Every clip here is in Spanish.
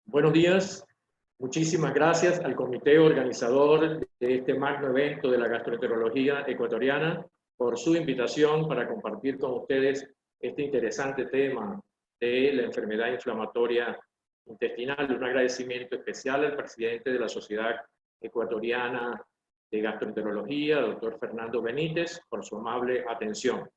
Buenos días, muchísimas gracias al comité organizador de este magno evento de la gastroenterología ecuatoriana por su invitación para compartir con ustedes este interesante tema de la enfermedad inflamatoria intestinal. Un agradecimiento especial al presidente de la Sociedad Ecuatoriana de Gastroenterología, doctor Fernando Benítez, por su amable atención.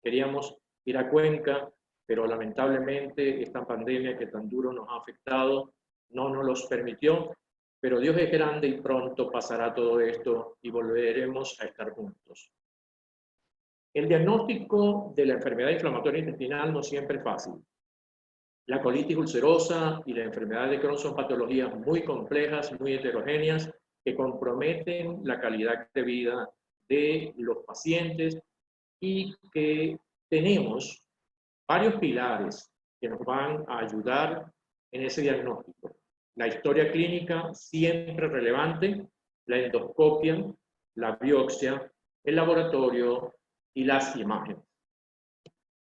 Queríamos ir a Cuenca, pero lamentablemente esta pandemia que tan duro nos ha afectado no nos los permitió, pero Dios es grande y pronto pasará todo esto y volveremos a estar juntos. El diagnóstico de la enfermedad inflamatoria intestinal no siempre es fácil. La colitis ulcerosa y la enfermedad de Crohn son patologías muy complejas, muy heterogéneas, que comprometen la calidad de vida de los pacientes y que tenemos varios pilares que nos van a ayudar en ese diagnóstico. La historia clínica siempre relevante, la endoscopia, la biopsia, el laboratorio y las imágenes.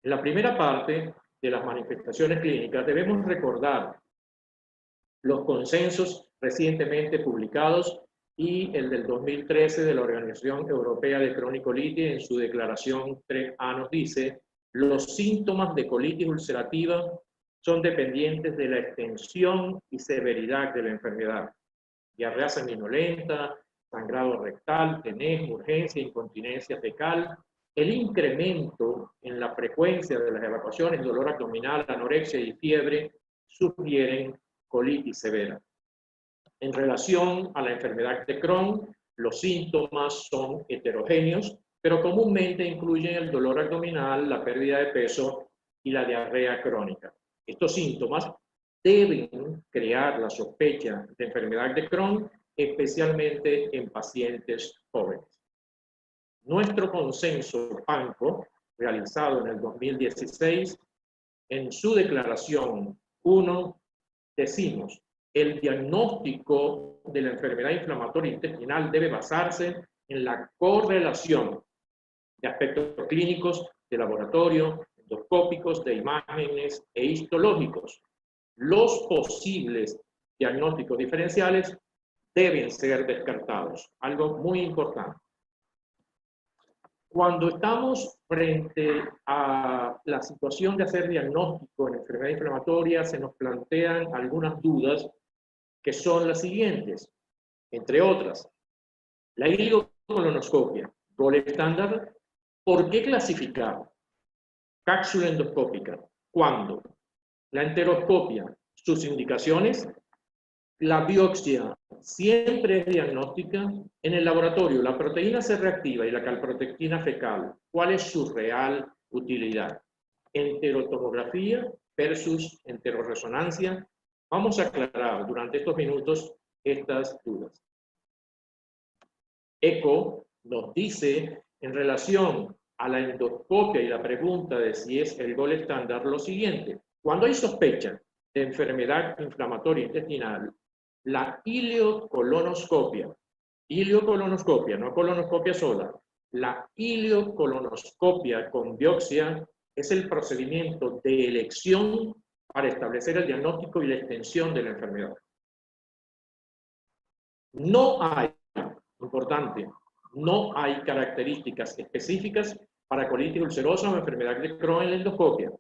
En la primera parte de las manifestaciones clínicas debemos recordar los consensos recientemente publicados y el del 2013 de la Organización Europea de Cronicolitis en su declaración 3A nos dice: los síntomas de colitis ulcerativa son dependientes de la extensión y severidad de la enfermedad. Diarrea seminolenta, sangrado rectal, tenez, urgencia, incontinencia fecal. El incremento en la frecuencia de las evacuaciones, dolor abdominal, anorexia y fiebre sugieren colitis severa. En relación a la enfermedad de Crohn, los síntomas son heterogéneos, pero comúnmente incluyen el dolor abdominal, la pérdida de peso y la diarrea crónica. Estos síntomas deben crear la sospecha de enfermedad de Crohn, especialmente en pacientes jóvenes. Nuestro consenso PANCO, realizado en el 2016, en su declaración 1, decimos: el diagnóstico de la enfermedad inflamatoria intestinal debe basarse en la correlación de aspectos clínicos, de laboratorio, endoscópicos, de imágenes e histológicos. Los posibles diagnósticos diferenciales deben ser descartados, algo muy importante. Cuando estamos frente a la situación de hacer diagnóstico en enfermedad inflamatoria, se nos plantean algunas dudas que son las siguientes, entre otras. La ileocolonoscopia, gold estándar. ¿Por qué clasificar cápsula endoscópica? ¿Cuándo? La enteroscopia, sus indicaciones. La biopsia siempre es diagnóstica. En el laboratorio, la proteína C reactiva y la calprotectina fecal, ¿cuál es su real utilidad? Enterotomografía versus enteroresonancia. Vamos a aclarar durante estos minutos estas dudas. ECO nos dice, en relación a la endoscopia y la pregunta de si es el gold estándar, lo siguiente: cuando hay sospecha de enfermedad inflamatoria intestinal, la ileocolonoscopia, no colonoscopia sola, la ileocolonoscopia con biopsia es el procedimiento de elección para establecer el diagnóstico y la extensión de la enfermedad. No hay, importante, no hay características específicas para colitis ulcerosa o enfermedad de Crohn en la endoscopia.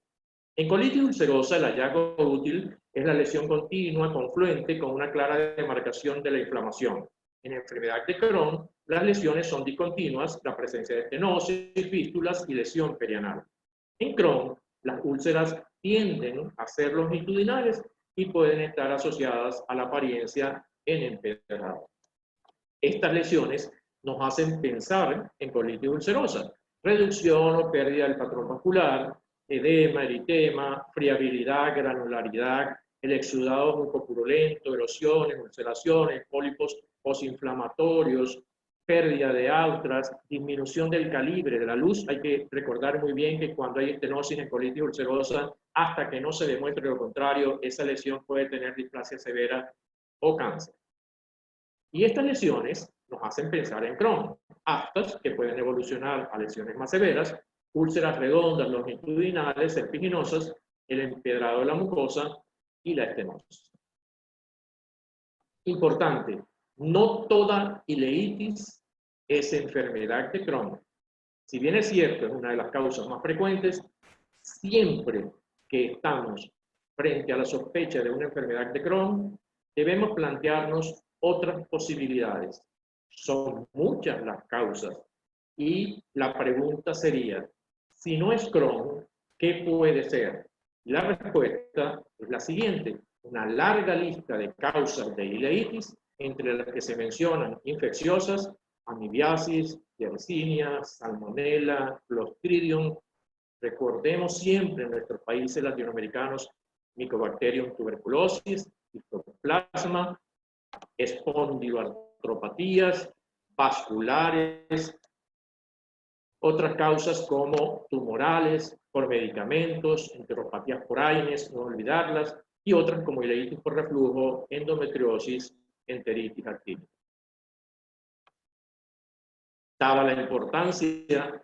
En colitis ulcerosa, el hallazgo útil es la lesión continua, confluente, con una clara demarcación de la inflamación. En enfermedad de Crohn, las lesiones son discontinuas, la presencia de estenosis, fístulas y lesión perianal. En Crohn, las úlceras tienden a ser longitudinales y pueden estar asociadas a la apariencia en empedrado. Estas lesiones nos hacen pensar en colitis ulcerosa, reducción o pérdida del patrón vascular, edema, eritema, friabilidad, granularidad, el exudado mucopurulento, erosiones, ulceraciones, pólipos posinflamatorios, pérdida de outras, disminución del calibre de la luz. Hay que recordar muy bien que cuando hay estenosis en colitis ulcerosa, hasta que no se demuestre lo contrario, esa lesión puede tener displasia severa o cáncer. Y estas lesiones nos hacen pensar en Crohn, aftas que pueden evolucionar a lesiones más severas, úlceras redondas, longitudinales, serpiginosas, el empedrado de la mucosa y la estenosis. Importante, no toda ileitis es enfermedad de Crohn. Si bien es cierto, es una de las causas más frecuentes, siempre que estamos frente a la sospecha de una enfermedad de Crohn, debemos plantearnos otras posibilidades. Son muchas las causas y la pregunta sería, si no es Crohn, ¿qué puede ser? La respuesta es la siguiente: una larga lista de causas de ileitis, entre las que se mencionan infecciosas, amibiasis, yersinia, salmonella, clostridium. Recordemos siempre en nuestros países latinoamericanos Mycobacterium tuberculosis, histoplasma, espondiloartropatías, vasculares, otras causas como tumorales, por medicamentos, enteropatías por AINES, no olvidarlas, y otras como ileitis por reflujo, endometriosis, enteritis actínica. Dada la importancia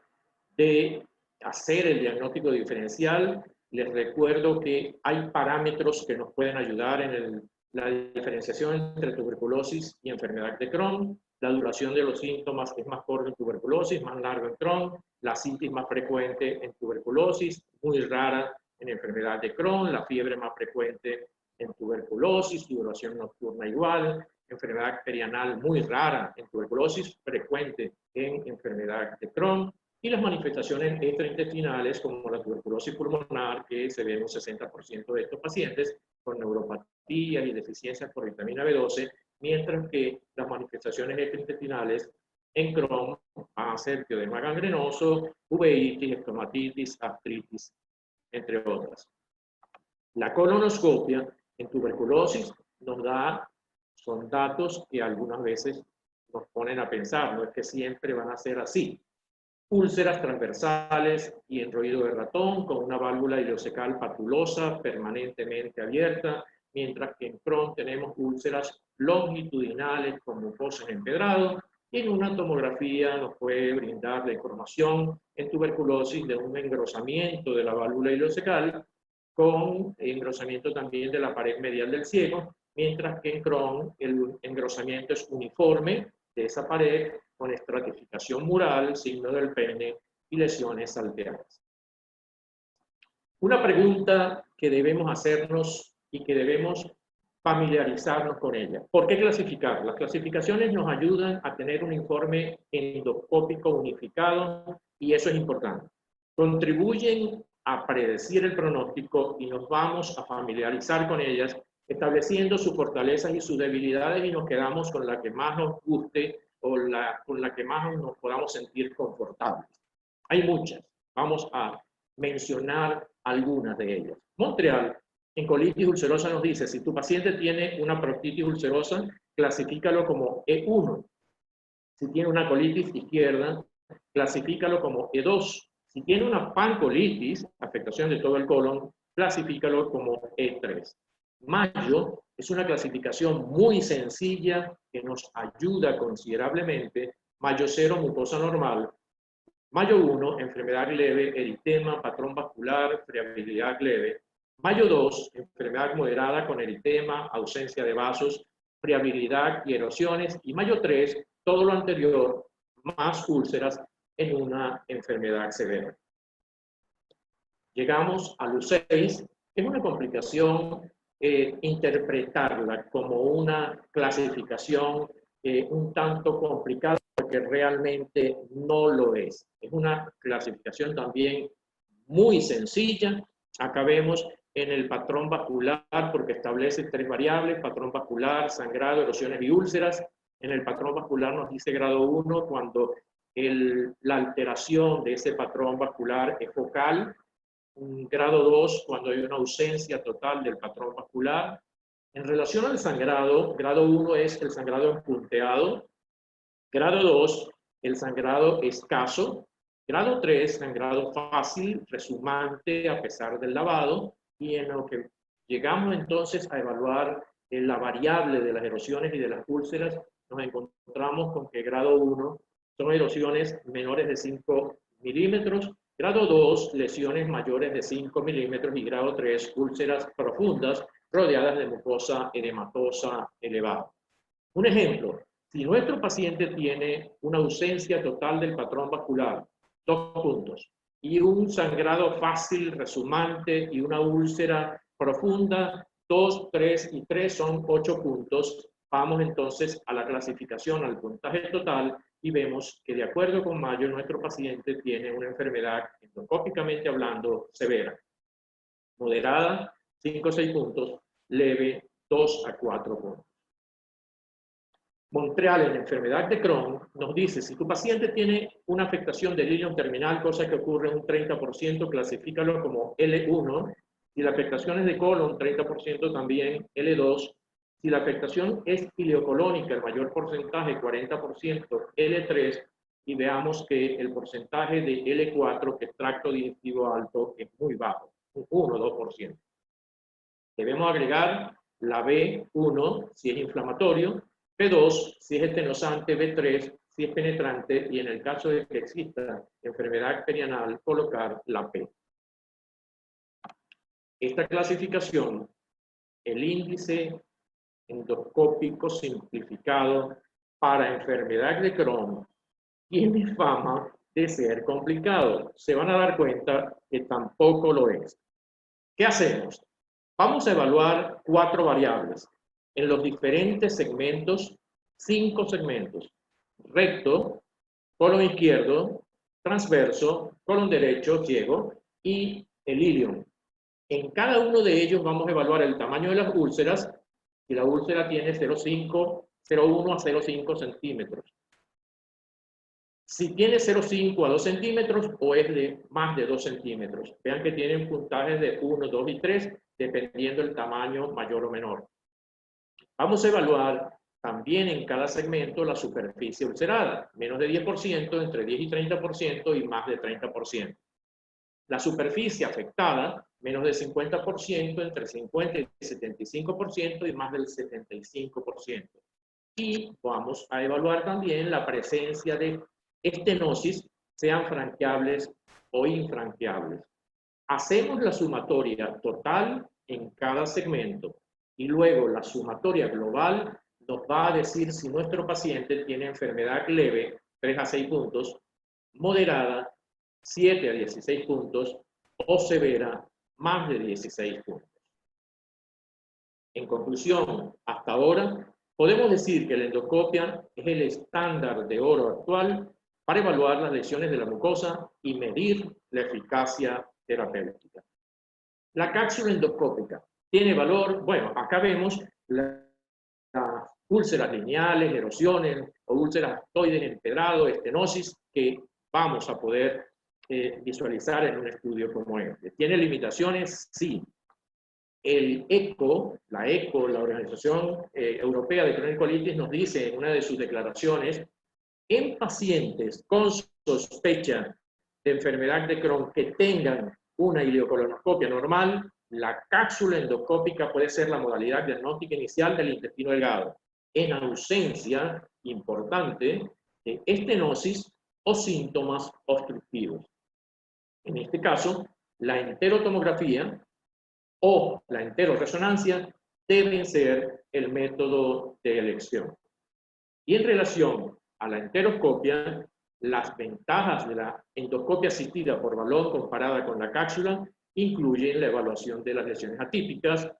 de hacer el diagnóstico diferencial, les recuerdo que hay parámetros que nos pueden ayudar en la diferenciación entre tuberculosis y enfermedad de Crohn. La duración de los síntomas es más corta en tuberculosis, más largo en Crohn. La citis más frecuente en tuberculosis, muy rara en enfermedad de Crohn. La fiebre más frecuente en tuberculosis, duración nocturna igual. Enfermedad perianal muy rara en tuberculosis, frecuente en enfermedad de Crohn. Y las manifestaciones extraintestinales como la tuberculosis pulmonar, que se ve en un 60% de estos pacientes, con neuropatías y deficiencias por vitamina B12, mientras que las manifestaciones extraintestinales en Crohn van a ser edema gangrenoso, uveitis, estomatitis, artritis, entre otras. La colonoscopia en tuberculosis son datos que algunas veces nos ponen a pensar, no es que siempre van a ser así. Úlceras transversales y enrollido de ratón con una válvula ileocecal patulosa permanentemente abierta, mientras que en Crohn tenemos úlceras longitudinales con mucosas empedrado, y en una tomografía nos puede brindar la información en tuberculosis de un engrosamiento de la válvula ileocecal con engrosamiento también de la pared medial del ciego, mientras que en Crohn el engrosamiento es uniforme de esa pared con estratificación mural, signo del pene y lesiones salteadas. Una pregunta que debemos hacernos y que debemos familiarizarnos con ella. ¿Por qué clasificar? Las clasificaciones nos ayudan a tener un informe endoscópico unificado y eso es importante. Contribuyen a predecir el pronóstico y nos vamos a familiarizar con ellas, estableciendo sus fortalezas y sus debilidades, y nos quedamos con la que más nos guste o con la que más nos podamos sentir confortables. Hay muchas, vamos a mencionar algunas de ellas. Montreal, en colitis ulcerosa, nos dice, si tu paciente tiene una proctitis ulcerosa, clasifícalo como E1. Si tiene una colitis izquierda, clasifícalo como E2. Si tiene una pancolitis, afectación de todo el colon, clasifícalo como E3. Mayo es una clasificación muy sencilla que nos ayuda considerablemente. Mayo 0, mucosa normal. Mayo 1, enfermedad leve, eritema, patrón vascular, friabilidad leve. Mayo 2, enfermedad moderada con eritema, ausencia de vasos, friabilidad y erosiones. Y mayo 3, todo lo anterior, más úlceras en una enfermedad severa. Llegamos a LU6, es una complicación interpretarla como una clasificación un tanto complicada, porque realmente no lo es. Es una clasificación también muy sencilla. Acá vemos en el patrón vascular, porque establece 3 variables: patrón vascular, sangrado, erosiones y úlceras. En el patrón vascular nos dice grado 1 cuando la alteración de ese patrón vascular es focal. Grado 2 cuando hay una ausencia total del patrón vascular. En relación al sangrado, grado 1 es el sangrado punteado. Grado 2, el sangrado escaso. Grado 3, sangrado fácil, resumante a pesar del lavado. Y en lo que llegamos entonces a evaluar la variable de las erosiones y de las úlceras, nos encontramos con que grado 1 son erosiones menores de 5 milímetros. Grado 2, lesiones mayores de 5 milímetros. Y grado 3, úlceras profundas rodeadas de mucosa edematosa elevada. Un ejemplo, si nuestro paciente tiene una ausencia total del patrón vascular, 2 puntos, y un sangrado fácil, resumante y una úlcera profunda, 2, 3 y 3 son 8 puntos. Vamos entonces a la clasificación, al puntaje total, y vemos que de acuerdo con Mayo, nuestro paciente tiene una enfermedad, endoscópicamente hablando, severa. Moderada, 5 o 6 puntos, leve, 2 a 4 puntos. Montreal, en la enfermedad de Crohn, nos dice, si tu paciente tiene una afectación del ilion terminal, cosa que ocurre en un 30%, clasifícalo como L1. Si la afectación es de colon, 30% también, L2. Si la afectación es ileocolónica, el mayor porcentaje, 40%, L3. Y veamos que el porcentaje de L4, que es tracto digestivo alto, es muy bajo, un 1 o 2%. Debemos agregar la B1 si es inflamatorio, B2 si es estenosante, B3 si es penetrante y en el caso de que exista enfermedad perianal, colocar la P. Esta clasificación, el índice endoscópico simplificado para enfermedad de Crohn, tiene fama de ser complicado. Se van a dar cuenta que tampoco lo es. ¿Qué hacemos? Vamos a evaluar 4 variables en los diferentes segmentos, 5 segmentos: recto, colon izquierdo, transverso, colon derecho, ciego y el ilion. En cada uno de ellos vamos a evaluar el tamaño de las úlceras. Si la úlcera tiene 0,5, 0,1 a 0,5 centímetros. Si tiene 0,5 a 2 centímetros o es de más de 2 centímetros. Vean que tienen puntajes de 1, 2 y 3, dependiendo del tamaño mayor o menor. Vamos a evaluar también en cada segmento la superficie ulcerada, menos de 10%, entre 10 y 30% y más de 30%. La superficie afectada, menos del 50%, entre 50 y 75% y más del 75%. Y vamos a evaluar también la presencia de estenosis, sean franqueables o infranqueables. Hacemos la sumatoria total en cada segmento y luego la sumatoria global nos va a decir si nuestro paciente tiene enfermedad leve, 3 a 6 puntos, moderada, 7 a 16 puntos, o severa, más de 16 puntos. En conclusión, hasta ahora, podemos decir que la endoscopia es el estándar de oro actual para evaluar las lesiones de la mucosa y medir la eficacia terapéutica. La cápsula endoscópica tiene valor, bueno, acá vemos las úlceras lineales, erosiones o úlceras aftoides, empedrado, estenosis, que vamos a poder visualizar en un estudio como este. ¿Tiene limitaciones? Sí. El ECO, la Organización Europea de Cronicolitis, nos dice en una de sus declaraciones, en pacientes con sospecha de enfermedad de Crohn que tengan una ileocolonoscopia normal, la cápsula endoscópica puede ser la modalidad diagnóstica inicial del intestino delgado, en ausencia importante de estenosis o síntomas obstructivos. En este caso, la enterotomografía o la enteroresonancia deben ser el método de elección. Y en relación a la enteroscopia, las ventajas de la endoscopia asistida por balón comparada con la cápsula incluyen la evaluación de las lesiones atípicas,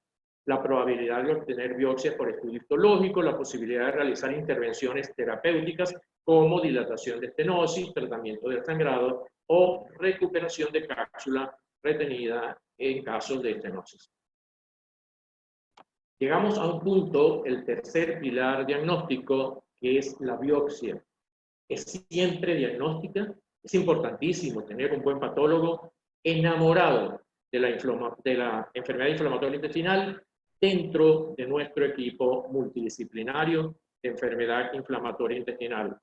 la probabilidad de obtener biopsias por estudio histológico, la posibilidad de realizar intervenciones terapéuticas como dilatación de estenosis, tratamiento del sangrado o recuperación de cápsula retenida en casos de estenosis. Llegamos a un punto, el tercer pilar diagnóstico, que es la biopsia. Es siempre diagnóstica, es importantísimo tener un buen patólogo enamorado de la enfermedad inflamatoria intestinal dentro de nuestro equipo multidisciplinario de enfermedad inflamatoria intestinal.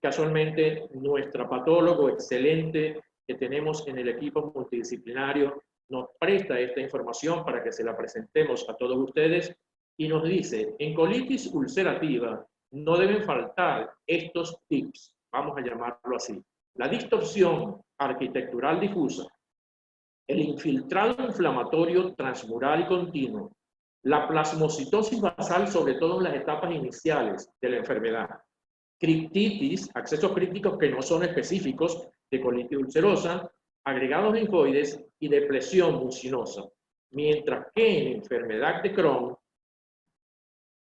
Casualmente, nuestro patólogo excelente que tenemos en el equipo multidisciplinario nos presta esta información para que se la presentemos a todos ustedes y nos dice, en colitis ulcerativa no deben faltar estos tips, vamos a llamarlo así. La distorsión arquitectural difusa, el infiltrado inflamatorio transmural y continuo, La plasmocitosis basal, sobre todo en las etapas iniciales de la enfermedad. Criptitis, accesos críticos que no son específicos de colitis ulcerosa, agregados linfoides y depresión mucinosa. Mientras que en enfermedad de Crohn,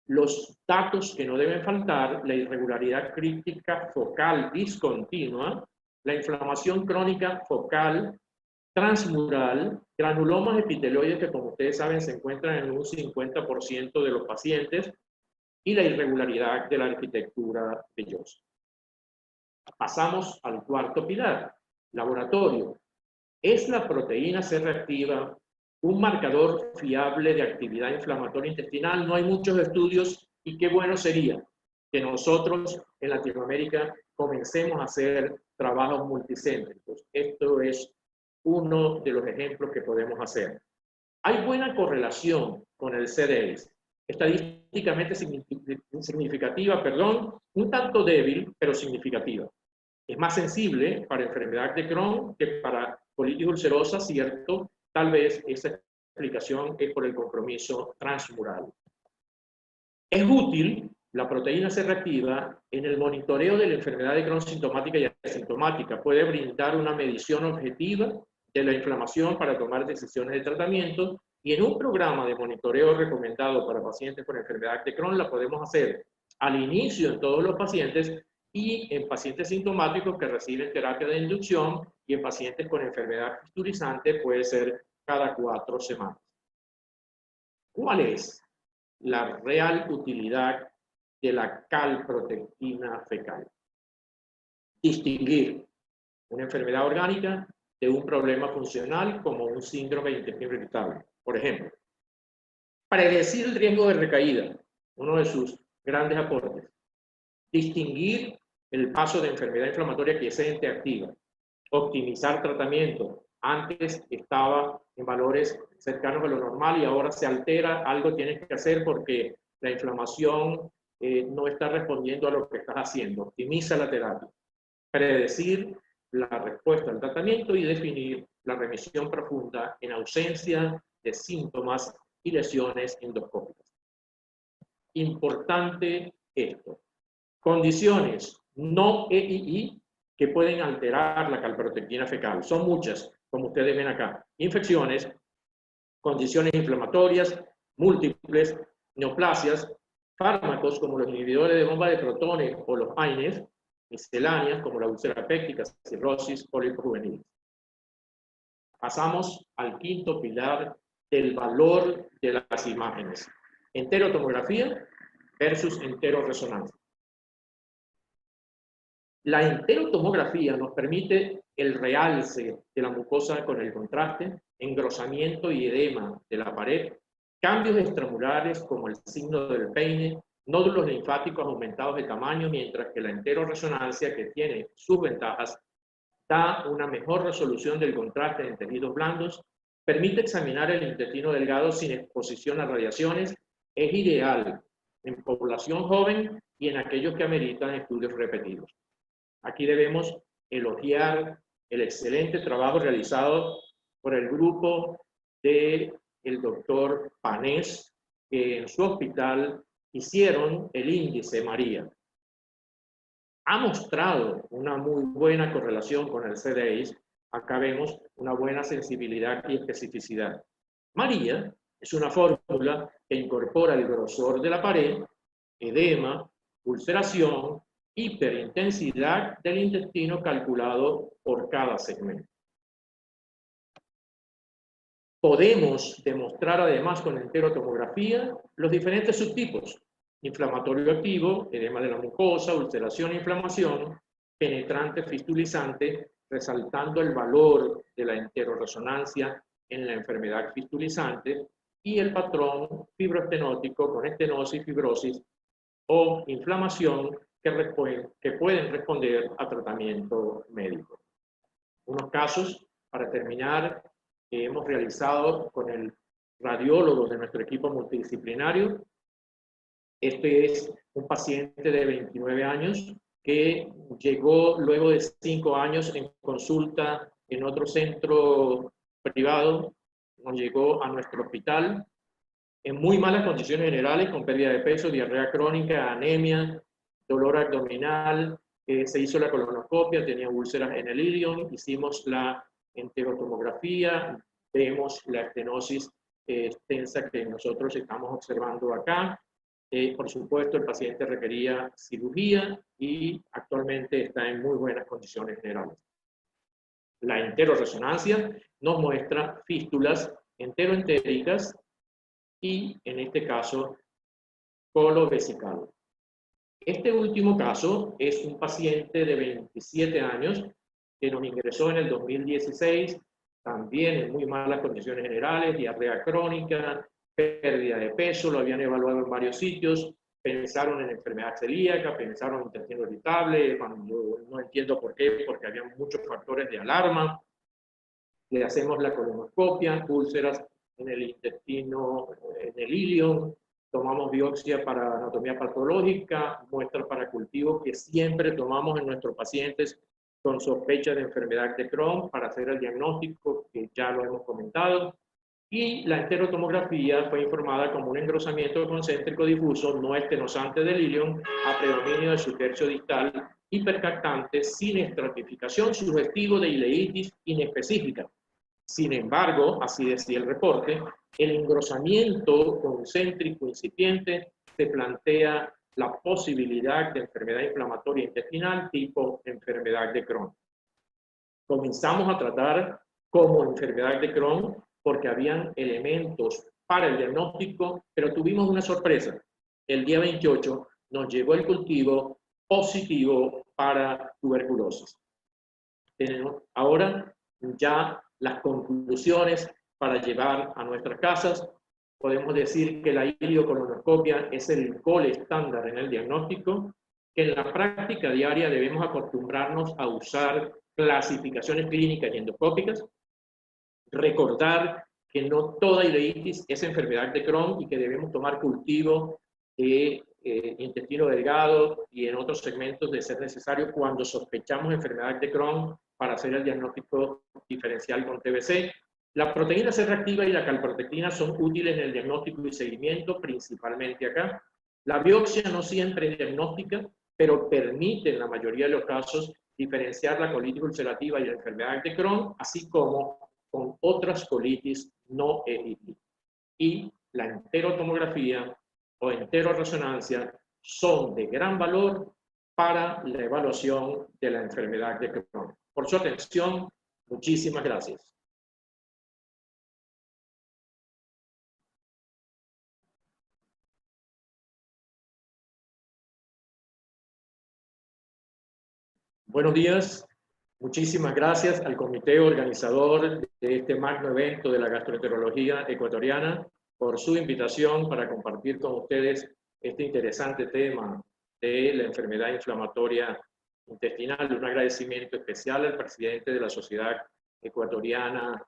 los datos que no deben faltar: la irregularidad crítica focal discontinua, la inflamación crónica focal transmural, granulomas epiteloides que, como ustedes saben, se encuentran en un 50% de los pacientes, y la irregularidad de la arquitectura vellosa. Pasamos al cuarto pilar, laboratorio. ¿Es la proteína C reactiva un marcador fiable de actividad inflamatoria intestinal? No hay muchos estudios, y qué bueno sería que nosotros en Latinoamérica comencemos a hacer trabajos multicéntricos. Esto es uno de los ejemplos que podemos hacer. Hay buena correlación con el CDS, estadísticamente significativa, un tanto débil, pero significativa. Es más sensible para enfermedad de Crohn que para colitis ulcerosa, cierto. Tal vez esa explicación es por el compromiso transmural. Es útil la proteína C reactiva en el monitoreo de la enfermedad de Crohn sintomática y asintomática. Puede brindar una medición objetiva de la inflamación para tomar decisiones de tratamiento, y en un programa de monitoreo recomendado para pacientes con enfermedad de Crohn la podemos hacer al inicio en todos los pacientes, y en pacientes sintomáticos que reciben terapia de inducción, y en pacientes con enfermedad fistulizante puede ser cada 4 semanas. ¿Cuál es la real utilidad de la calprotectina fecal? Distinguir una enfermedad orgánica de un problema funcional como un síndrome de intestino irritable. Por ejemplo, predecir el riesgo de recaída, uno de sus grandes aportes. Distinguir el paso de enfermedad inflamatoria quiescente activa. Optimizar tratamiento. Antes estaba en valores cercanos a lo normal y ahora se altera. Algo tienes que hacer porque la inflamación no está respondiendo a lo que estás haciendo. Optimiza la terapia. Predecir la respuesta al tratamiento y definir la remisión profunda en ausencia de síntomas y lesiones endoscópicas. Importante esto. Condiciones no EII que pueden alterar la calprotectina fecal. Son muchas, como ustedes ven acá. Infecciones, condiciones inflamatorias múltiples, neoplasias, fármacos como los inhibidores de bomba de protones o los AINES, misceláneas como la úlcera péptica, cirrosis, pólipo juvenil. Pasamos al quinto pilar del valor de las imágenes. Enterotomografía versus enteroresonancia. La enterotomografía nos permite el realce de la mucosa con el contraste, engrosamiento y edema de la pared, cambios extramurales como el signo del peine, nódulos linfáticos aumentados de tamaño, mientras que la enteroresonancia, que tiene sus ventajas, da una mejor resolución del contraste en tejidos blandos, permite examinar el intestino delgado sin exposición a radiaciones, es ideal en población joven y en aquellos que ameritan estudios repetidos. Aquí debemos elogiar el excelente trabajo realizado por el grupo del doctor Panés, que en su hospital hicieron el índice María. Ha mostrado una muy buena correlación con el CDI. Acá vemos una buena sensibilidad y especificidad. María es una fórmula que incorpora el grosor de la pared, edema, ulceración, hiperintensidad del intestino calculado por cada segmento. Podemos demostrar además con enterotomografía los diferentes subtipos: inflamatorio activo, edema de la mucosa, ulceración e inflamación, penetrante fistulizante, resaltando el valor de la enteroresonancia en la enfermedad fistulizante, y el patrón fibroestenótico con estenosis, fibrosis o inflamación que pueden responder a tratamiento médico. Unos casos, para terminar, que hemos realizado con el radiólogo de nuestro equipo multidisciplinario. Este es un paciente de 29 años que llegó luego de 5 años en consulta en otro centro privado, nos llegó a nuestro hospital en muy malas condiciones generales, con pérdida de peso, diarrea crónica, anemia, dolor abdominal. Se hizo la colonoscopia, tenía úlceras en el ilion, hicimos la enterotomografía, vemos la estenosis extensa que nosotros estamos observando acá. Por supuesto, el paciente requería cirugía y actualmente está en muy buenas condiciones generales. La enteroresonancia nos muestra fístulas enteroentéricas y, en este caso, colovesical. Este último caso es un paciente de 27 años que nos ingresó en el 2016, también en muy malas condiciones generales, diarrea crónica, pérdida de peso, lo habían evaluado en varios sitios, pensaron en enfermedad celíaca, pensaron en intestino irritable, yo no entiendo por qué, porque había muchos factores de alarma. Le hacemos la colonoscopia, úlceras en el intestino, en el ilion, tomamos biopsia para anatomía patológica, muestra para cultivo que siempre tomamos en nuestros pacientes con sospecha de enfermedad de Crohn para hacer el diagnóstico, que ya lo hemos comentado. Y la enterotomografía fue informada como un engrosamiento concéntrico difuso no estenosante del ilion a predominio de su tercio distal hipercactante sin estratificación, sugestivo de ileitis inespecífica. Sin embargo, así decía el reporte, el engrosamiento concéntrico incipiente se plantea la posibilidad de enfermedad inflamatoria intestinal tipo enfermedad de Crohn. Comenzamos a tratar como enfermedad de Crohn porque habían elementos para el diagnóstico, pero tuvimos una sorpresa. El día 28 nos llegó el cultivo positivo para tuberculosis. Tenemos ahora ya las conclusiones para llevar a nuestras casas. Podemos decir que la iliocolonoscopia es el gol estándar en el diagnóstico, que en la práctica diaria debemos acostumbrarnos a usar clasificaciones clínicas y endoscópicas, recordar que no toda ileitis es enfermedad de Crohn y que debemos tomar cultivo de intestino delgado y en otros segmentos de ser necesario cuando sospechamos enfermedad de Crohn para hacer el diagnóstico diferencial con TBC. La proteína C reactiva y la calprotectina son útiles en el diagnóstico y seguimiento, principalmente acá. La biopsia no siempre es diagnóstica, pero permite en la mayoría de los casos diferenciar la colitis ulcerativa y la enfermedad de Crohn, así como con otras colitis no EIT. Y la enterotomografía o enteroresonancia son de gran valor para la evaluación de la enfermedad de Crohn. Por su atención, muchísimas gracias. Buenos días. Muchísimas gracias al comité organizador de este magno evento de la gastroenterología ecuatoriana por su invitación para compartir con ustedes este interesante tema de la enfermedad inflamatoria intestinal. Un agradecimiento especial al presidente de la Sociedad Ecuatoriana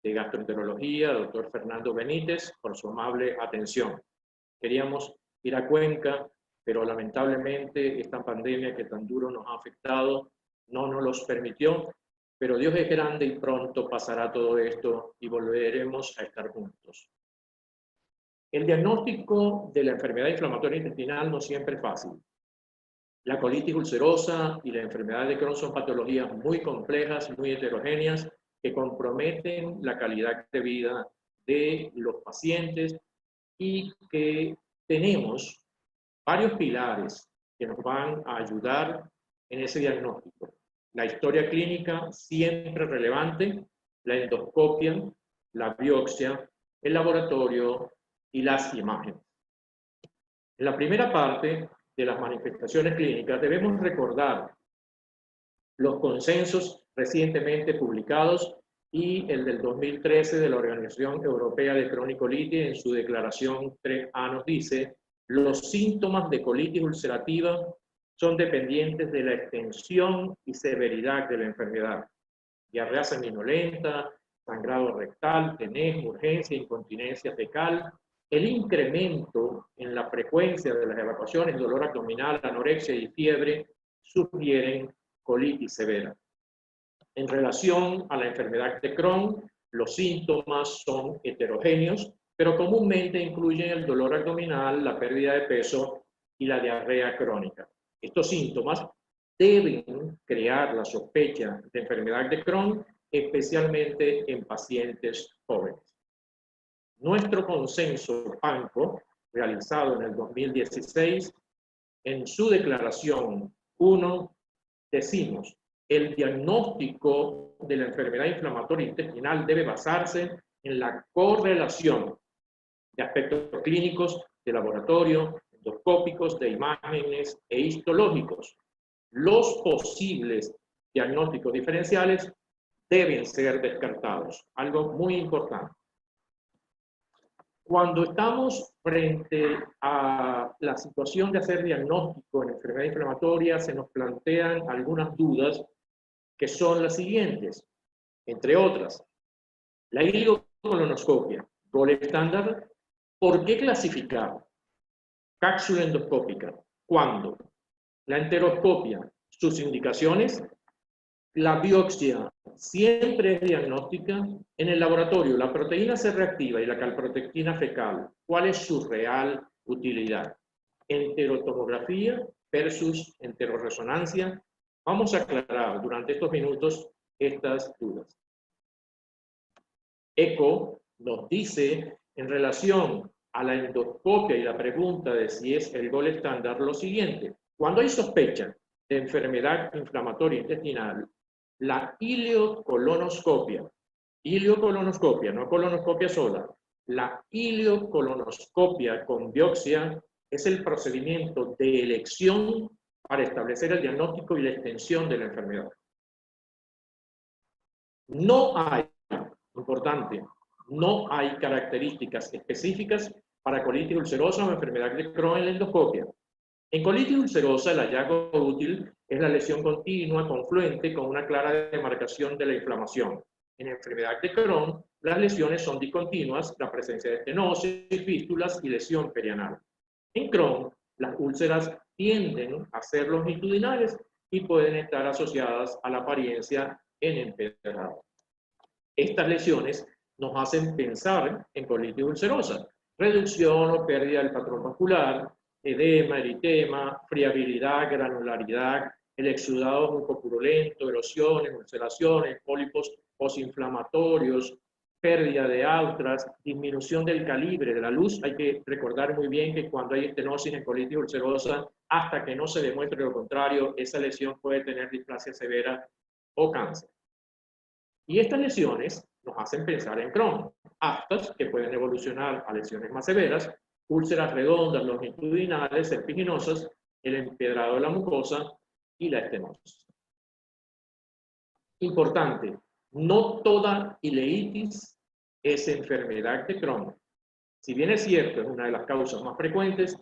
de Gastroenterología, doctor Fernando Benítez, por su amable atención. Queríamos ir a Cuenca, pero lamentablemente esta pandemia que tan duro nos ha afectado no nos los permitió, pero Dios es grande y pronto pasará todo esto y volveremos a estar juntos. El diagnóstico de la enfermedad inflamatoria intestinal no siempre es fácil. La colitis ulcerosa y la enfermedad de Crohn son patologías muy complejas, muy heterogéneas, que comprometen la calidad de vida de los pacientes y que tenemos varios pilares que nos van a ayudar en ese diagnóstico. La historia clínica siempre relevante, la endoscopia, la biopsia, el laboratorio y las imágenes. En la primera parte de las manifestaciones clínicas debemos recordar los consensos recientemente publicados y el del 2013 de la Organización Europea de Cronicolitis en su declaración 3A nos dice: los síntomas de colitis ulcerativa son dependientes de la extensión y severidad de la enfermedad. Diarrea sanguinolenta, sangrado rectal, tenez, urgencia, incontinencia fecal. El incremento en la frecuencia de las evacuaciones, dolor abdominal, anorexia y fiebre sugieren colitis severa. En relación a la enfermedad de Crohn, los síntomas son heterogéneos, pero comúnmente incluyen el dolor abdominal, la pérdida de peso y la diarrea crónica. Estos síntomas deben crear la sospecha de enfermedad de Crohn, especialmente en pacientes jóvenes. Nuestro consenso PANCO, realizado en el 2016, en su declaración 1, decimos: el diagnóstico de la enfermedad inflamatoria intestinal debe basarse en la correlación de aspectos clínicos, de laboratorio, endoscópicos, de imágenes e histológicos. Los posibles diagnósticos diferenciales deben ser descartados. Algo muy importante. Cuando estamos frente a la situación de hacer diagnóstico en enfermedad inflamatoria, se nos plantean algunas dudas que son las siguientes. Entre otras, la ileocolonoscopia, gol estándar. ¿Por qué clasificar cápsula endoscópica? ¿Cuándo? La enteroscopia, sus indicaciones. La biopsia siempre es diagnóstica. En el laboratorio, la proteína C reactiva y la calprotectina fecal, ¿cuál es su real utilidad? Enterotomografía versus enteroresonancia. Vamos a aclarar durante estos minutos estas dudas. ECO nos dice, en relación a la endoscopia y la pregunta de si es el gol estándar, lo siguiente: cuando hay sospecha de enfermedad inflamatoria intestinal, la ileocolonoscopia, no colonoscopia sola, la ileocolonoscopia con biopsia es el procedimiento de elección para establecer el diagnóstico y la extensión de la enfermedad. No hay, importante, no hay características específicas para colitis ulcerosa o enfermedad de Crohn en la endoscopia. En colitis ulcerosa, el hallazgo útil es la lesión continua confluente con una clara demarcación de la inflamación. En enfermedad de Crohn, las lesiones son discontinuas, la presencia de estenosis, fístulas y lesión perianal. En Crohn, las úlceras tienden a ser longitudinales y pueden estar asociadas a la apariencia en empedrado. Estas lesiones nos hacen pensar en colitis ulcerosa, reducción o pérdida del patrón vascular, edema, eritema, friabilidad, granularidad, el exudado mucopurulento, erosiones, ulceraciones, pólipos posinflamatorios, pérdida de austras, disminución del calibre de la luz. Hay que recordar muy bien que cuando hay estenosis en colitis ulcerosa, hasta que no se demuestre lo contrario, esa lesión puede tener displasia severa o cáncer. Y estas lesiones nos hacen pensar en Crohn, aftas que pueden evolucionar a lesiones más severas, úlceras redondas, longitudinales, serpiginosas, el empedrado de la mucosa y la estenosis. Importante, no toda ileitis es enfermedad de Crohn. Si bien es cierto, es una de las causas más frecuentes,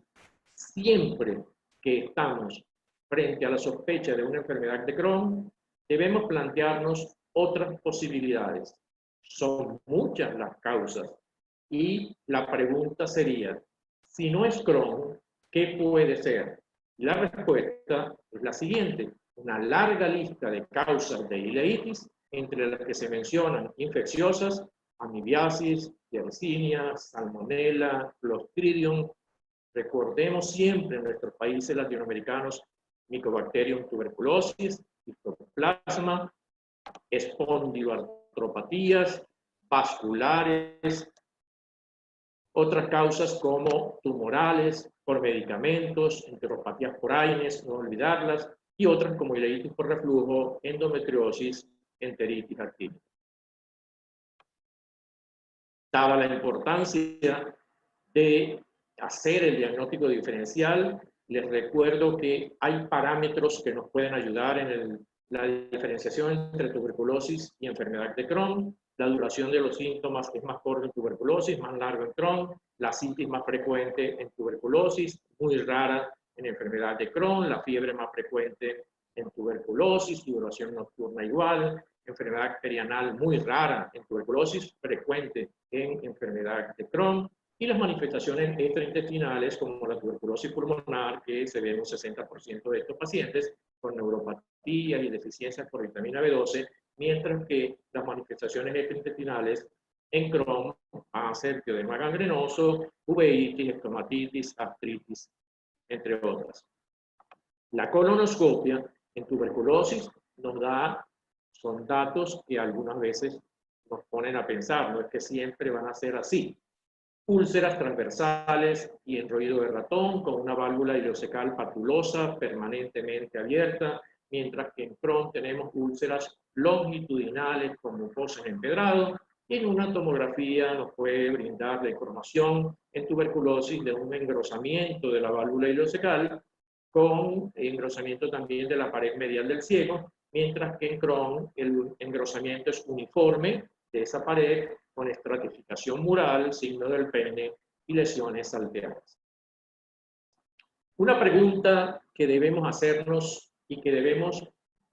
siempre que estamos frente a la sospecha de una enfermedad de Crohn, debemos plantearnos otras posibilidades. Son muchas las causas y la pregunta sería: si no es Crohn, ¿qué puede ser? Y la respuesta es la siguiente: una larga lista de causas de ileitis, entre las que se mencionan infecciosas, amibiasis, yersinia, salmonella, clostridium. Recordemos siempre en nuestros países latinoamericanos, Mycobacterium tuberculosis, histoplasma, espondiloartropatías, vasculares, otras causas como tumorales, por medicamentos, enteropatías por AINES, no olvidarlas, y otras como ileitis por reflujo, endometriosis, enteritis actínica. Dada la importancia de hacer el diagnóstico diferencial, les recuerdo que hay parámetros que nos pueden ayudar en la diferenciación entre tuberculosis y enfermedad de Crohn. La duración de los síntomas es más corta en tuberculosis, más largo en Crohn. La citis más frecuente en tuberculosis, muy rara en enfermedad de Crohn. La fiebre más frecuente en tuberculosis, duración nocturna igual. Enfermedad perianal muy rara en tuberculosis, frecuente en enfermedad de Crohn. Y las manifestaciones extraintestinales, como la tuberculosis pulmonar, que se ve en un 60% de estos pacientes, con neuropatías y deficiencias por vitamina B12, mientras que las manifestaciones extraintestinales en Crohn van a ser teodema gangrenoso, uveitis, estomatitis, artritis, entre otras. La colonoscopia en tuberculosis son datos que algunas veces nos ponen a pensar, no es que siempre van a ser así. Úlceras transversales y enrollido de ratón con una válvula ileocecal papulosa permanentemente abierta, mientras que en Crohn tenemos úlceras longitudinales con mucosa en empedrado, y en una tomografía nos puede brindar la información en tuberculosis de un engrosamiento de la válvula ileocecal con engrosamiento también de la pared medial del ciego, mientras que en Crohn el engrosamiento es uniforme de esa pared con estratificación mural, signo del pene y lesiones salteadas. Una pregunta que debemos hacernos y que debemos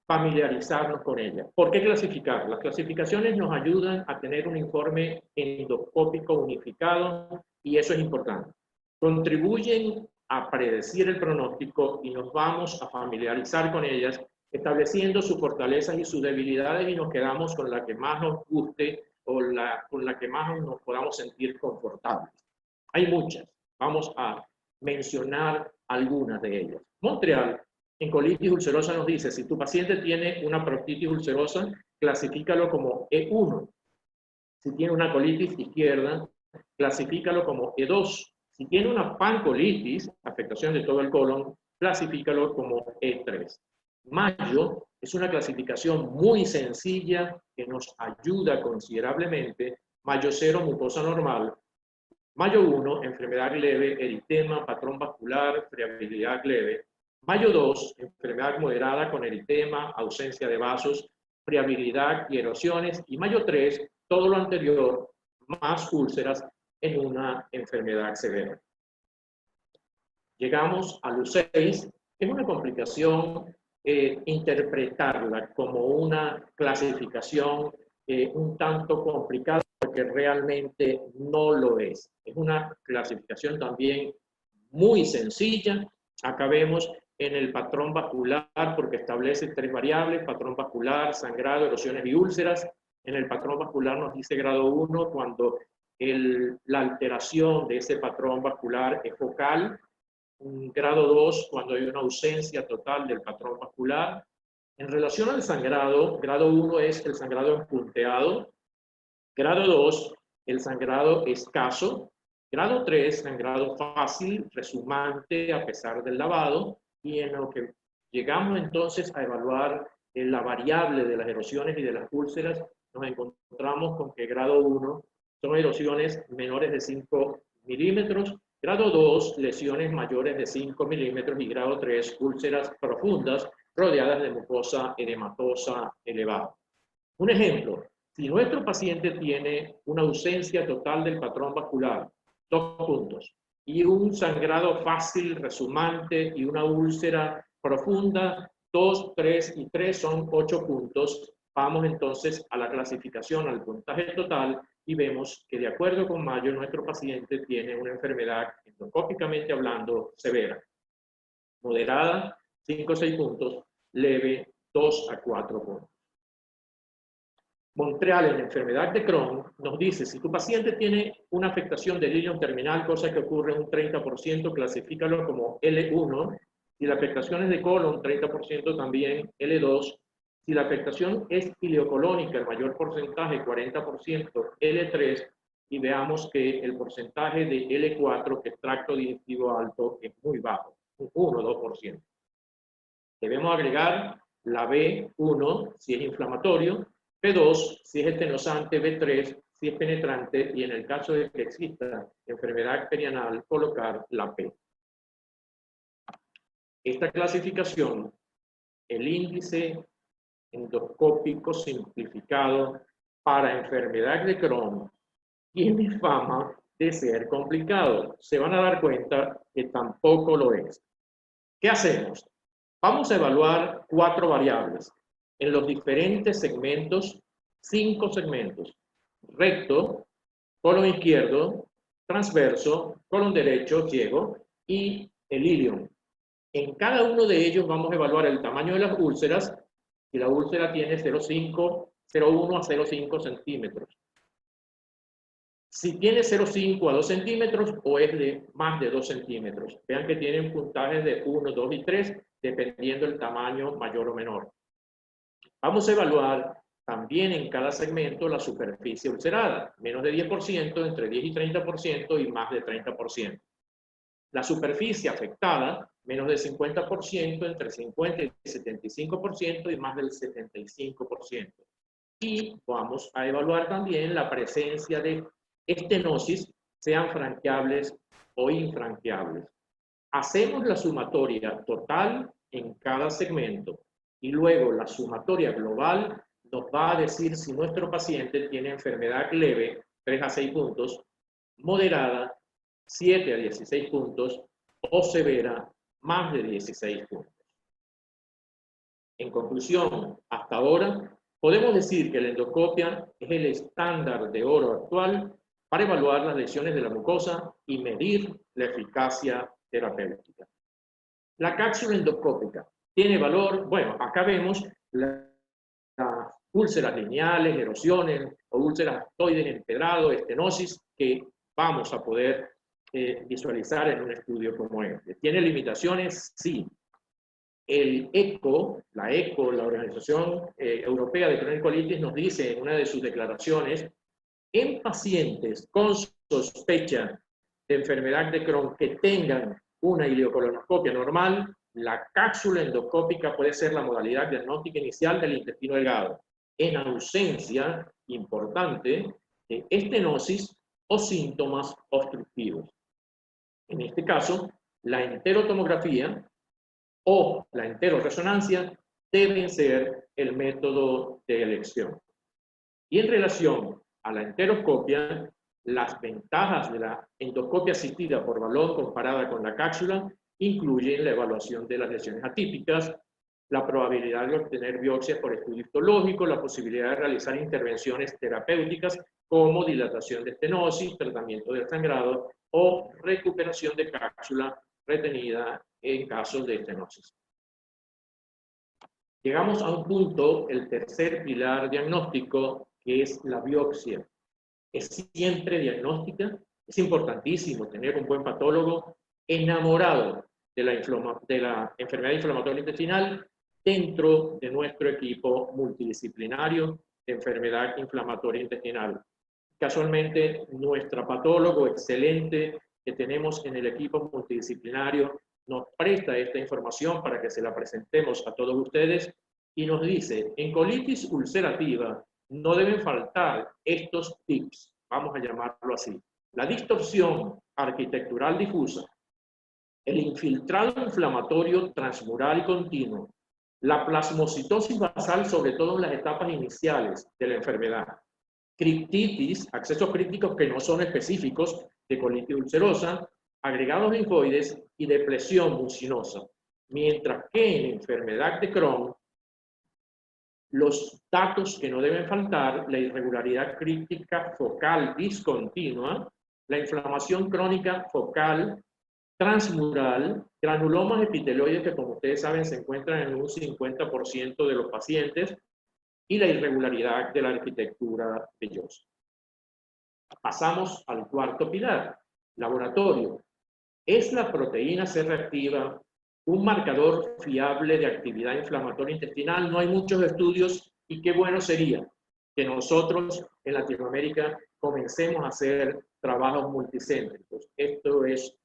familiarizarnos con ella. ¿Por qué clasificar? Las clasificaciones nos ayudan a tener un informe endoscópico unificado y eso es importante. Contribuyen a predecir el pronóstico y nos vamos a familiarizar con ellas, estableciendo sus fortalezas y sus debilidades, y nos quedamos con la que más nos guste o con la que más nos podamos sentir confortables. Hay muchas, vamos a mencionar algunas de ellas. Montreal, en colitis ulcerosa, nos dice, si tu paciente tiene una proctitis ulcerosa, clasifícalo como E1. Si tiene una colitis izquierda, clasifícalo como E2. Si tiene una pancolitis, afectación de todo el colon, clasifícalo como E3. Mayo es una clasificación muy sencilla que nos ayuda considerablemente. Mayo 0, mucosa normal. Mayo 1, enfermedad leve, eritema, patrón vascular, friabilidad leve. Mayo 2, enfermedad moderada con eritema, ausencia de vasos, friabilidad y erosiones. Y mayo 3, todo lo anterior, más úlceras en una enfermedad severa. Llegamos a LU6, es una complicación interpretarla como una clasificación un tanto complicada, porque realmente no lo es. Es una clasificación también muy sencilla. Acá vemos en el patrón vascular, porque establece 3 variables: patrón vascular, sangrado, erosiones y úlceras. En el patrón vascular nos dice grado 1 cuando la alteración de ese patrón vascular es focal. Grado 2 cuando hay una ausencia total del patrón vascular. En relación al sangrado, grado 1 es el sangrado punteado. Grado 2, el sangrado escaso. Grado 3, sangrado fácil, resumante a pesar del lavado. Y en lo que llegamos entonces a evaluar la variable de las erosiones y de las úlceras, nos encontramos con que grado 1 son erosiones menores de 5 milímetros. Grado 2, lesiones mayores de 5 milímetros. Y grado 3, úlceras profundas rodeadas de mucosa edematosa elevada. Un ejemplo. Si nuestro paciente tiene una ausencia total del patrón vascular, 2 puntos, y un sangrado fácil, resumante, y una úlcera profunda, 2, 3 y 3 son 8 puntos, vamos entonces a la clasificación, al puntaje total, y vemos que de acuerdo con Mayo, nuestro paciente tiene una enfermedad, endoscópicamente hablando, severa. Moderada, 5 o 6 puntos, leve, 2 a 4 puntos. Montreal, en la enfermedad de Crohn, nos dice, si tu paciente tiene una afectación del ilion terminal, cosa que ocurre en un 30%, clasifícalo como L1. Si la afectación es de colon, 30% también L2. Si la afectación es ileocolónica, el mayor porcentaje, 40%, L3. Y veamos que el porcentaje de L4, que es tracto digestivo alto, es muy bajo, un 1 o 2%. Debemos agregar la B1 si es inflamatorio, B2 si es estenosante, B3 si es penetrante, y en el caso de que exista enfermedad perianal, colocar la P. Esta clasificación, el índice endoscópico simplificado para enfermedad de Crohn, tiene fama de ser complicado. Se van a dar cuenta que tampoco lo es. ¿Qué hacemos? Vamos a evaluar 4 variables en los diferentes segmentos, 5 segmentos: recto, colon izquierdo, transverso, colon derecho, ciego, y el ilion. En cada uno de ellos vamos a evaluar el tamaño de las úlceras. Si la úlcera tiene 0,1 a 0,5 centímetros. Si tiene 0,5 a 2 centímetros o es de más de 2 centímetros. Vean que tienen puntajes de 1, 2 y 3, dependiendo del tamaño mayor o menor. Vamos a evaluar también en cada segmento la superficie ulcerada, menos de 10%, entre 10 y 30% y más de 30%. La superficie afectada, menos del 50%, entre 50 y 75% y más del 75%. Y vamos a evaluar también la presencia de estenosis, sean franqueables o infranqueables. Hacemos la sumatoria total en cada segmento y luego la sumatoria global nos va a decir si nuestro paciente tiene enfermedad leve, 3 a 6 puntos, moderada, 7 a 16 puntos, o severa, más de 16 puntos. En conclusión, hasta ahora, podemos decir que la endoscopia es el estándar de oro actual para evaluar las lesiones de la mucosa y medir la eficacia terapéutica. La cápsula endoscópica tiene valor, bueno, acá vemos las úlceras lineales, erosiones o úlceras aftoides, empedrado, estenosis, que vamos a poder visualizar en un estudio como este. ¿Tiene limitaciones? Sí. El ECO, la Organización Europea de Cronicolitis, nos dice en una de sus declaraciones, en pacientes con sospecha de enfermedad de Crohn que tengan una ileocolonoscopia normal, la cápsula endoscópica puede ser la modalidad diagnóstica inicial del intestino delgado, en ausencia importante de estenosis o síntomas obstructivos. En este caso, la enterotomografía o la enteroresonancia deben ser el método de elección. Y en relación a la enteroscopia, las ventajas de la endoscopia asistida por balón comparada con la cápsula incluyen la evaluación de las lesiones atípicas, la probabilidad de obtener biopsias por estudio histológico, la posibilidad de realizar intervenciones terapéuticas como dilatación de estenosis, tratamiento del sangrado o recuperación de cápsula retenida en casos de estenosis. Llegamos a un punto, el tercer pilar diagnóstico, que es la biopsia. Es siempre diagnóstica, es importantísimo tener un buen patólogo enamorado de la enfermedad inflamatoria intestinal dentro de nuestro equipo multidisciplinario de enfermedad inflamatoria intestinal. Casualmente, nuestro patólogo excelente que tenemos en el equipo multidisciplinario nos presta esta información para que se la presentemos a todos ustedes y nos dice, en colitis ulcerativa no deben faltar estos tips, vamos a llamarlo así. La distorsión arquitectural difusa, el infiltrado inflamatorio transmural y continuo, la plasmocitosis basal, sobre todo en las etapas iniciales de la enfermedad, criptitis, accesos críticos que no son específicos de colitis ulcerosa, agregados linfoides y depresión mucinosa. Mientras que en enfermedad de Crohn, los datos que no deben faltar, la irregularidad crítica focal discontinua, la inflamación crónica focal transmural, granulomas epiteloides que, como ustedes saben, se encuentran en un 50% de los pacientes, y la irregularidad de la arquitectura vellosa. Pasamos al cuarto pilar, laboratorio. ¿Es la proteína C reactiva un marcador fiable de actividad inflamatoria intestinal? No hay muchos estudios y qué bueno sería que nosotros en Latinoamérica comencemos a hacer trabajos multicéntricos. Esto es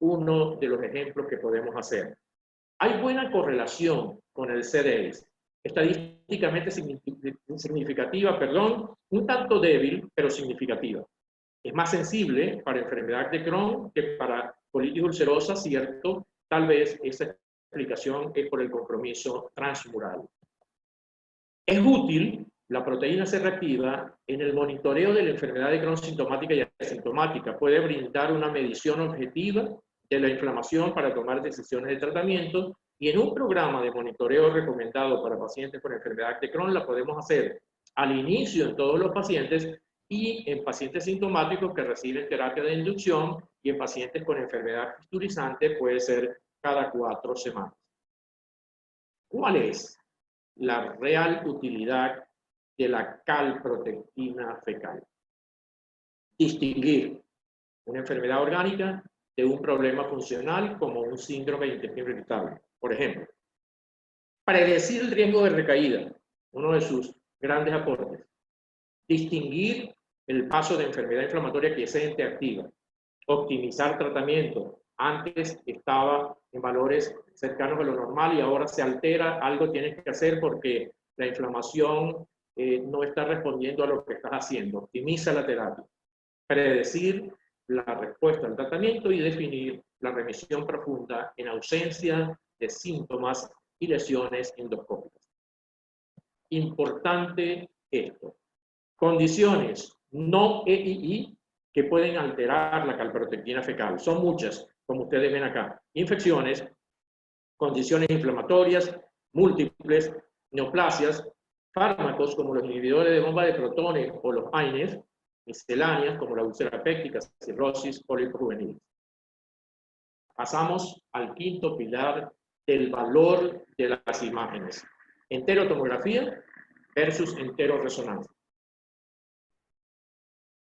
uno de los ejemplos que podemos hacer. Hay buena correlación con el CDS, estadísticamente significativa, un tanto débil, pero significativa. Es más sensible para enfermedad de Crohn que para colitis ulcerosa, cierto, tal vez esa explicación es por el compromiso transmural. Es útil la proteína C reactiva en el monitoreo de la enfermedad de Crohn sintomática y asintomática. Puede brindar una medición objetiva de la inflamación para tomar decisiones de tratamiento, y en un programa de monitoreo recomendado para pacientes con enfermedad de Crohn la podemos hacer al inicio en todos los pacientes y en pacientes sintomáticos que reciben terapia de inducción, y en pacientes con enfermedad fisturizante puede ser cada 4 semanas. ¿Cuál es la real utilidad de la calprotectina fecal? distinguir una enfermedad orgánica de un problema funcional como un síndrome de intestino irritable. Por ejemplo, predecir el riesgo de recaída, uno de sus grandes aportes. Distinguir el paso de enfermedad inflamatoria quiescente activa. Optimizar tratamiento. Antes estaba en valores cercanos a lo normal y ahora se altera. Algo tienes que hacer porque la inflamación no está respondiendo a lo que estás haciendo. Optimiza la terapia. Predecir la respuesta al tratamiento y definir la remisión profunda en ausencia de síntomas y lesiones endoscópicas. Importante esto. Condiciones no EII que pueden alterar la calprotectina fecal. Son muchas, como ustedes ven acá. Infecciones, condiciones inflamatorias, múltiples, neoplasias, fármacos como los inhibidores de bomba de protones o los AINES, misceláneas como la úlcera péptica, cirrosis, pólipos juveniles. Pasamos al quinto pilar del valor de las imágenes. Enterotomografía versus enteroresonancia.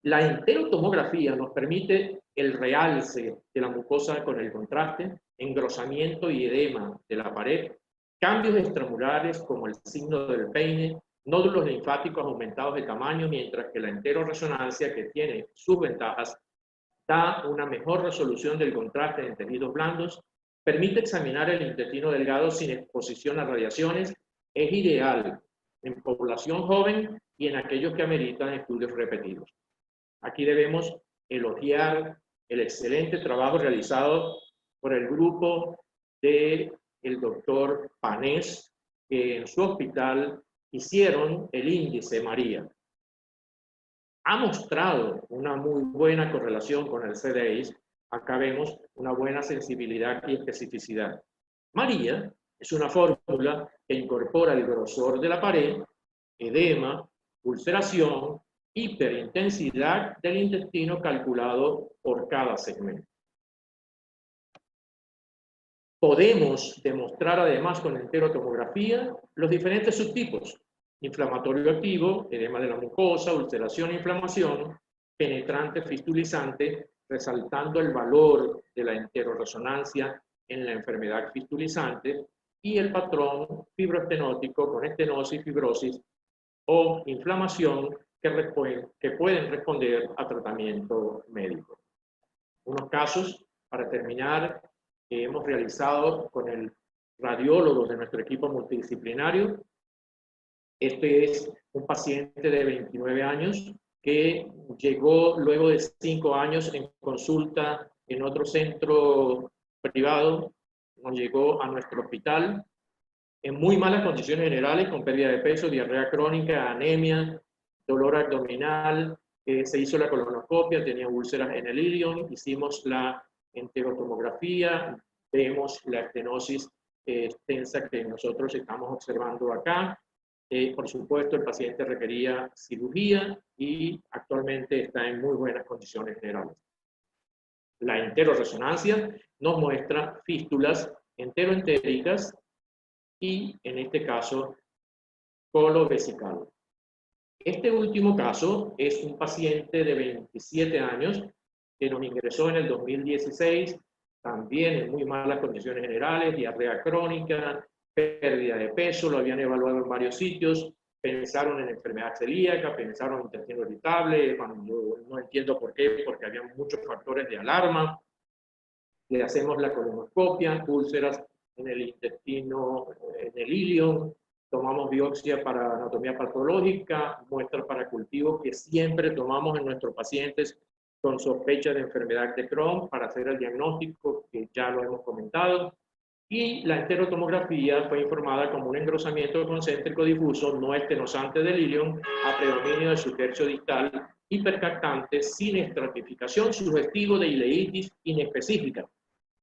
La enterotomografía nos permite el realce de la mucosa con el contraste, engrosamiento y edema de la pared, cambios extramurales como el signo del peine, nódulos linfáticos aumentados de tamaño, mientras que la enteroresonancia, que tiene sus ventajas, da una mejor resolución del contraste en tejidos blandos, permite examinar el intestino delgado sin exposición a radiaciones, es ideal en población joven y en aquellos que ameritan estudios repetidos. Aquí debemos elogiar el excelente trabajo realizado por el grupo del doctor Panés, que en su hospital hicieron el índice María. Ha mostrado una muy buena correlación con el CDAIS. Acá vemos una buena sensibilidad y especificidad. María es una fórmula que incorpora el grosor de la pared, edema, ulceración, hiperintensidad del intestino calculado por cada segmento. Podemos demostrar además con enterotomografía los diferentes subtipos: inflamatorio activo, edema de la mucosa, ulceración e inflamación, penetrante, fistulizante, resaltando el valor de la enteroresonancia en la enfermedad fistulizante, y el patrón fibroestenótico con estenosis, fibrosis o inflamación que pueden responder a tratamiento médico. Unos casos, para terminar, que hemos realizado con el radiólogo de nuestro equipo multidisciplinario. Este es un paciente de 29 años que llegó luego de 5 años en consulta en otro centro privado, nos llegó a nuestro hospital en muy malas condiciones generales, con pérdida de peso, diarrea crónica, anemia, dolor abdominal, se hizo la colonoscopia, tenía úlceras en el ilion, hicimos la enterotomografía, vemos la estenosis extensa que nosotros estamos observando acá. Por supuesto, el paciente requería cirugía y actualmente está en muy buenas condiciones generales. La enteroresonancia nos muestra fístulas enteroentéricas y, en este caso, colovesical. Este último caso es un paciente de 27 años que nos ingresó en el 2016, también en muy malas condiciones generales, diarrea crónica, pérdida de peso, lo habían evaluado en varios sitios, pensaron en enfermedad celíaca, pensaron en intestino irritable, bueno, yo no entiendo por qué, porque había muchos factores de alarma. Le hacemos la colonoscopia, úlceras en el intestino, en el ilion, tomamos biopsia para anatomía patológica, muestra para cultivo que siempre tomamos en nuestros pacientes con sospecha de enfermedad de Crohn para hacer el diagnóstico, que ya lo hemos comentado. Y la enterotomografía fue informada como un engrosamiento concéntrico difuso no estenosante del ilion a predominio de su tercio distal hipercactante sin estratificación, sugestivo de ileitis inespecífica.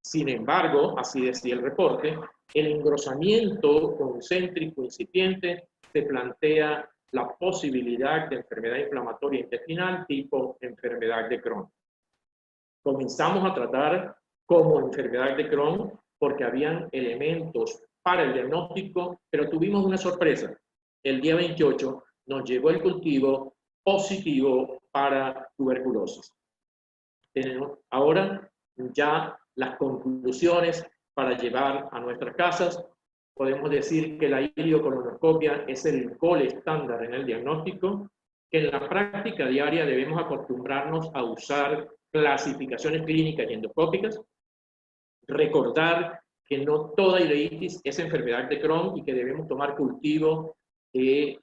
Sin embargo, así decía el reporte, el engrosamiento concéntrico incipiente se plantea la posibilidad de enfermedad inflamatoria intestinal tipo enfermedad de Crohn. Comenzamos a tratar como enfermedad de Crohn porque habían elementos para el diagnóstico, pero tuvimos una sorpresa. El día 28 nos llegó el cultivo positivo para tuberculosis. Tenemos ahora ya las conclusiones para llevar a nuestras casas. Podemos decir que la ileocolonoscopia es el gol estándar en el diagnóstico, que en la práctica diaria debemos acostumbrarnos a usar clasificaciones clínicas y endoscópicas, recordar que no toda ileitis es enfermedad de Crohn y que debemos tomar cultivo de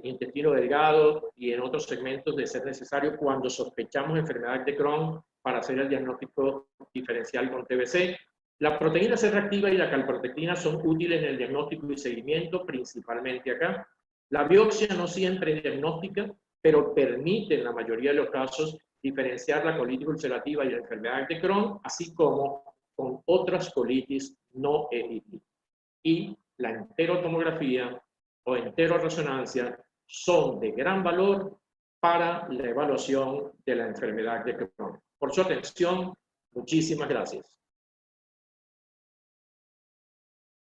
intestino delgado y en otros segmentos de ser necesario cuando sospechamos enfermedad de Crohn para hacer el diagnóstico diferencial con TBC. La proteína C reactiva y la calprotectina son útiles en el diagnóstico y seguimiento, principalmente acá. La biopsia no siempre es diagnóstica, pero permite en la mayoría de los casos diferenciar la colitis ulcerativa y la enfermedad de Crohn, así como con otras colitis no EII. Y la enterotomografía o enteroresonancia son de gran valor para la evaluación de la enfermedad de Crohn. Por su atención, muchísimas gracias.